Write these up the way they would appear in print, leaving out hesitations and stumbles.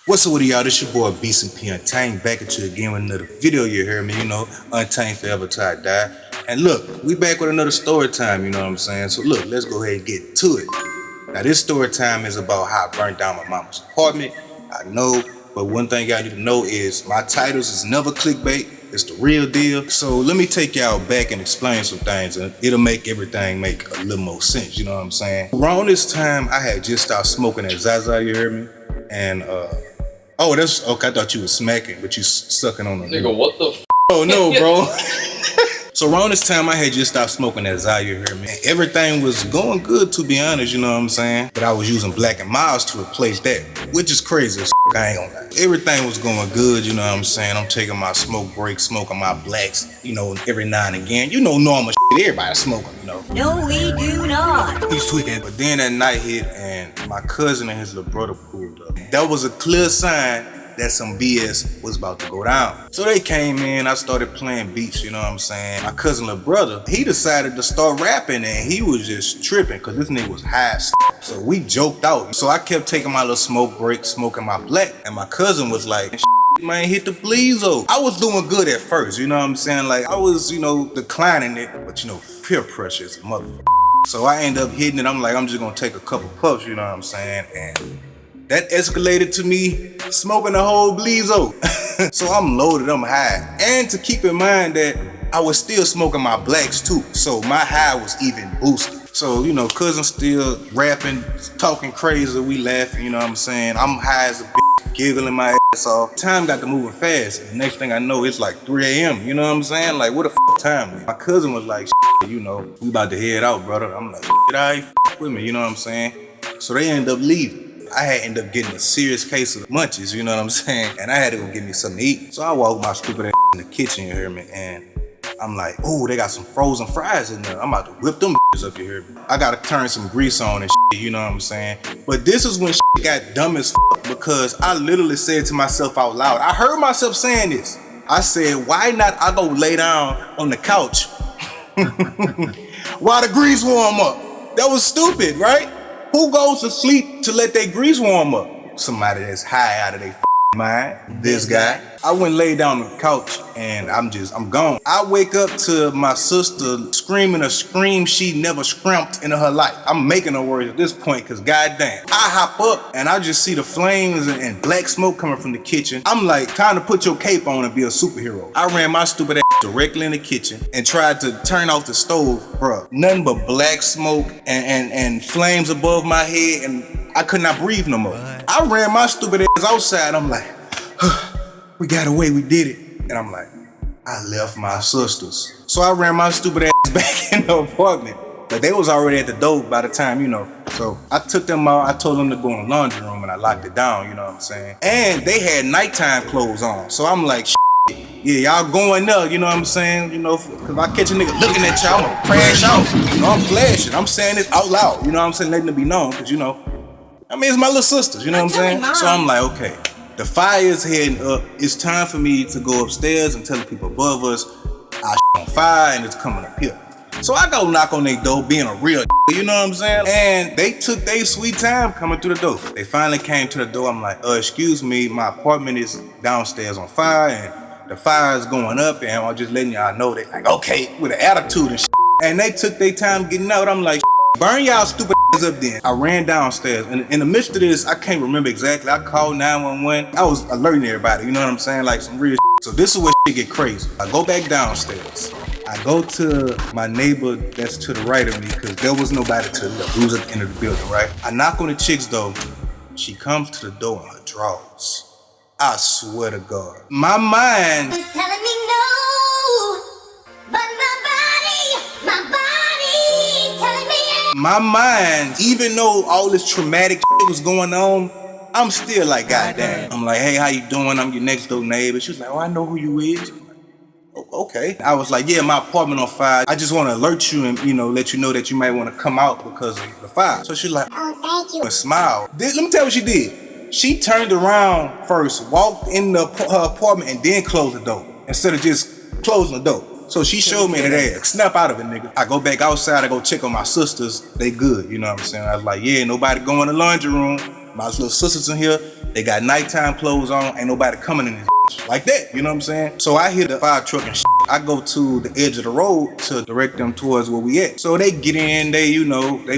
What's up with y'all? This your boy B.C.P. Untamed back at you again with another video, you hear me, Untamed forever till I die. And look, we back with another story time, you know what I'm saying? So look, let's go ahead and get to it. Now this story time is about how I burnt down my mama's apartment. I know, but one thing y'all need to know is my titles is never clickbait. It's the real deal. So let me take y'all back and explain some things, and it'll make everything make a little more sense, you know what I'm saying? Around this time, I had just started smoking that Zaza, you hear me? And oh, that's okay. I thought you was smacking, but you sucking on the nigga. What the f? Oh no, bro. So around this time, I had just stopped smoking that Zaza, you hear me? And everything was going good, to be honest, you know what I'm saying? But I was using Black and Miles to replace that, which is crazy as I ain't gonna lie. Everything was going good, you know what I'm saying? I'm taking my smoke break, smoking my blacks, every now and again. Normal shit, everybody smoking, No, we do not. He's tweaking. But then that night hit and my cousin and his little brother pulled up. That was a clear sign that some BS was about to go down. So they came in, I started playing beats, you know what I'm saying? My cousin little brother, he decided to start rapping and he was just tripping because this nigga was high as f. So we joked out. So I kept taking my little smoke break, smoking my black, and my cousin was like, man, hit the bleezo. I was doing good at first, you know what I'm saying? Like I was, declining it, but peer pressure is a motherfucker. So I end up hitting it. I'm like, I'm just gonna take a couple puffs, you know what I'm saying? And that escalated to me smoking a whole bleezo. So I'm loaded, I'm high. And to keep in mind that I was still smoking my blacks too. So my high was even boosted. So, cousin still rapping, talking crazy, we laughing, you know what I'm saying? I'm high as a bitch, giggling my ass off. Time got to moving fast. And the next thing I know, it's like 3 a.m., you know what I'm saying? Like, what the f time is? My cousin was like, we about to head out, brother. I'm like, alright, with me, you know what I'm saying? So they end up leaving. I had ended up getting a serious case of the munchies, you know what I'm saying? And I had to go get me something to eat. So I walked my stupid ass in the kitchen, you hear me? And I'm like, oh, they got some frozen fries in there. I'm about to whip them up, you hear me? I gotta turn some grease on and you know what I'm saying? But this is when got dumb as because I literally said to myself out loud, I heard myself saying this. I said, why not I go lay down on the couch while the grease warm up? That was stupid, right? Who goes to sleep to let their grease warm up? Somebody that's high out of their mind. This guy. I went and laid down on the couch and I'm gone. I wake up to my sister screaming a scream she never screamed in her life. I'm making her words at this point because goddamn. I hop up and I just see the flames and black smoke coming from the kitchen. I'm like, time to put your cape on and be a superhero. I ran my stupid ass directly in the kitchen and tried to turn off the stove, bruh. Nothing but black smoke and flames above my head and I could not breathe no more. I ran my stupid ass outside. I'm like, we got away, we did it. And I'm like, I left my sisters. So I ran my stupid ass back in the apartment. But they was already at the door by the time, So I took them out, I told them to go in the laundry room and I locked it down, you know what I'm saying? And they had nighttime clothes on. So I'm like, yeah, y'all going there, you know what I'm saying? Cause if I catch a nigga looking at y'all, I'm gonna crash out. I'm flashing, I'm saying this out loud, you know what I'm saying? Letting it be known, cause it's my little sisters, you know what I'm saying? So I'm like, okay. The fire is heading up. It's time for me to go upstairs and tell the people above us, I on fire and it's coming up here. So I go knock on their door being a real you know what I'm saying? And they took their sweet time coming through the door. They finally came to the door. I'm like, excuse me, my apartment is downstairs on fire and the fire is going up and I'm just letting y'all know. They like, okay, with an attitude and And they took their time getting out. I'm like, burn y'all stupid up then. I ran downstairs and in the midst of this, I can't remember exactly. I called 911. I was alerting everybody, you know what I'm saying? Like some real So this is where get crazy. I go back downstairs. I go to my neighbor that's to the right of me because there was nobody to the left. Who was at the end of the building, right? I knock on the chick's door. She comes to the door in her drawers. I swear to God. My mind is telling me no, but my body telling me yes. My mind, even though all this traumatic shit was going on, I'm still like, goddamn. I'm like, hey, how you doing? I'm your next door neighbor. She was like, oh, I know who you is. I'm like, oh, okay. I was like, yeah, my apartment on fire. I just want to alert you and, let you know that you might want to come out because of the fire. So she's like, oh, thank you. And smiled. Let me tell you what she did. She turned around first, walked in her apartment, and then closed the door instead of just closing the door. So she showed me that ass. Snap out of it, nigga. I go back outside, I go check on my sisters. They good, you know what I'm saying? I was like, yeah, nobody go in the laundry room. My little sisters in here, They got nighttime clothes on, ain't nobody coming in this like that, you know what I'm saying? So I hit the fire truck and I go to the edge of the road to direct them towards where we at. So they get in, they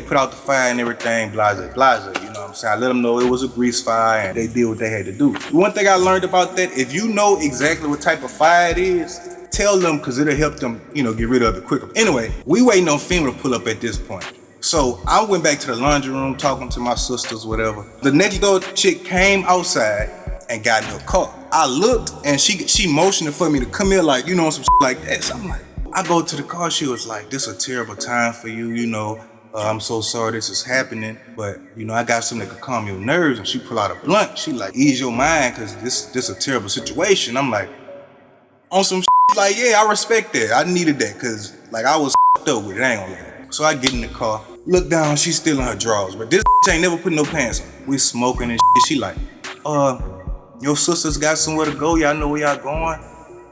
put out the fire and everything, blase, you know what I'm saying? I let them know it was a grease fire and they did what they had to do. One thing I learned about that, if you know exactly what type of fire it is, tell them, because it'll help them, get rid of it quicker. Anyway, we waiting on FEMA to pull up at this point. So I went back to the laundry room talking to my sisters, whatever. The next door chick came outside and got in her car. I looked and she motioned for me to come here, like, some shit like that. So I'm like, I go to the car, she was like, this is a terrible time for you, I'm so sorry this is happening, but I got something that could calm your nerves. And she pull out a blunt. She like, ease your mind, cause this a terrible situation. I'm like, on some shit, like, yeah, I respect that. I needed that, cause like I was up with it, I ain't gonna let it. So I get in the car, look down, she's still in her drawers, but this ain't never put no pants on. We smoking and shit. She like, your sisters got somewhere to go, y'all know where y'all going?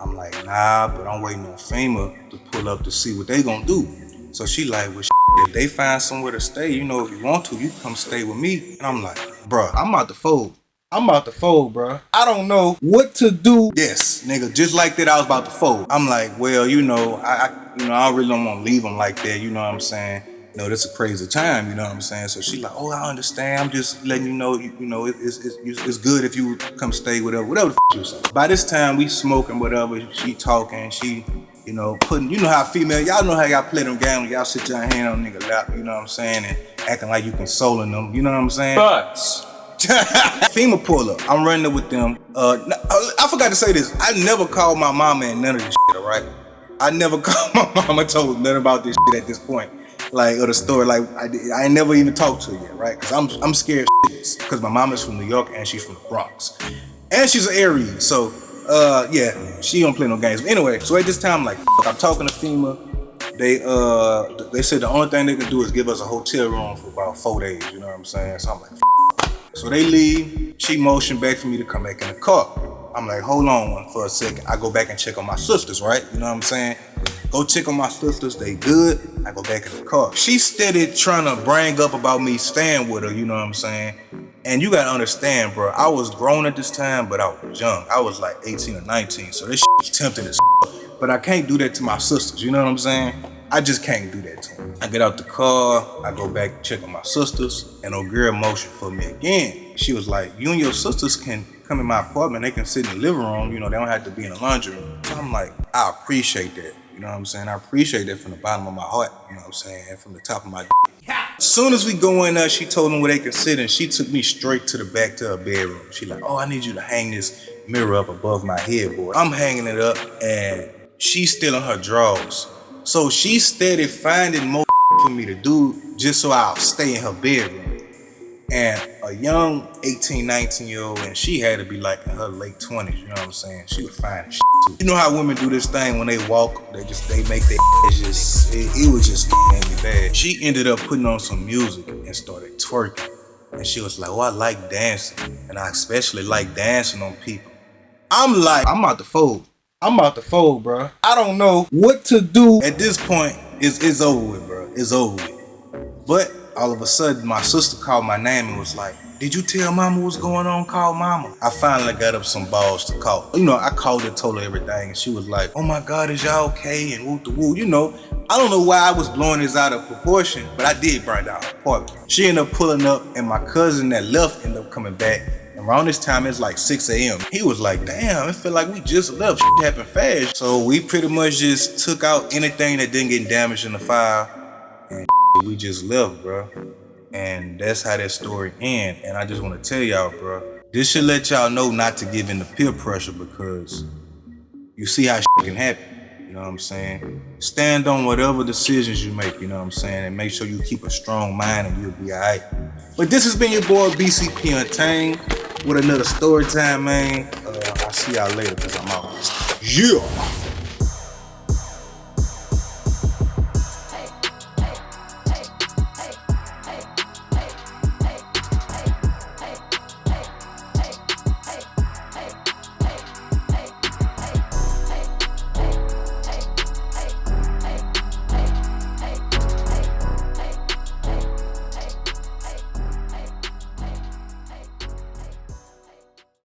I'm like, nah, but I'm waiting on FEMA to pull up to see what they gonna do. So she like, well, if they find somewhere to stay, if you want to, you come stay with me. And I'm like, bruh, I'm about to fold. Bruh. I don't know what to do. Yes, nigga, just like that, I was about to fold. I'm like, well, I really don't want to leave them like that, you know what I'm saying? This a crazy time, you know what I'm saying? So she like, oh, I understand. I'm just letting you know, it's good if you come stay, whatever the you say. By this time, we smoking, whatever. She talking, she, putting, how female, y'all know how y'all play them games. Y'all sit your hand on nigga lap, you know what I'm saying? And acting like you consoling them, you know what I'm saying? But FEMA pull up. I'm running up with them. I forgot to say this. I never called my mama and none of this shit, all right? I never called my mama, told nothing about this shit at this point. Like, or the story, like, I ain't never even talked to her yet, right? Because I'm scared shitless. Because my mama's from New York and she's from the Bronx. And she's an Aries, so, yeah, she don't play no games. But anyway, so at this time, I'm like, I'm talking to FEMA. They said the only thing they can do is give us a hotel room for about 4 days, you know what I'm saying? So I'm like, so they leave. She motioned back for me to come back in the car. I'm like, hold on for a second. I go back and check on my sisters, right? You know what I'm saying? Go check on my sisters, they good. I go back in the car. She steady trying to bring up about me staying with her, you know what I'm saying? And you gotta understand, bro, I was grown at this time, but I was young. I was like 18 or 19, so this shit was tempting as but I can't do that to my sisters, you know what I'm saying? I just can't do that to them. I get out the car, I go back, check on my sisters, and old girl motioned for me again. She was like, you and your sisters can come in my apartment, they can sit in the living room, they don't have to be in the laundry room. So I'm like, I appreciate that. You know what I'm saying? I appreciate that from the bottom of my heart, you know what I'm saying? And from the top of my As soon as we go in there, she told them where they could sit and she took me straight to the back to her bedroom. She like, oh, I need you to hang this mirror up above my headboard. I'm hanging it up and she's still in her drawers. So she steady finding more for me to do just so I'll stay in her bedroom. And a young 18, 19-year-old, and she had to be like in her late 20s, you know what I'm saying? She was fine as too. You know how women do this thing when they walk, they make their it was just me bad. She ended up putting on some music and started twerking. And she was like, oh, I like dancing. And I especially like dancing on people. I'm like, I'm about to fold, bro. I don't know what to do. At this point, it's over with, bro. It's over with. But all of a sudden, my sister called my name and was like, did you tell mama what's going on? Call mama. I finally got up some balls to call. I called her, told her everything, and she was like, oh my God, is y'all okay? And woo the woo. I don't know why I was blowing this out of proportion, but I did burn down her apartment. She ended up pulling up, and my cousin that left ended up coming back. And around this time, it's like 6 a.m. He was like, damn, it feel like we just left. Shit happened fast. So we pretty much just took out anything that didn't get damaged in the fire, and we just left, bro. And that's how that story ends. And I just want to tell y'all, bro, this should let y'all know not to give in to peer pressure, because you see how shit can happen. You know what I'm saying? Stand on whatever decisions you make, you know what I'm saying? And make sure you keep a strong mind and you'll be all right. But this has been your boy B.C.P. Untamed with another story time, man. I'll see y'all later because I'm out. Yeah.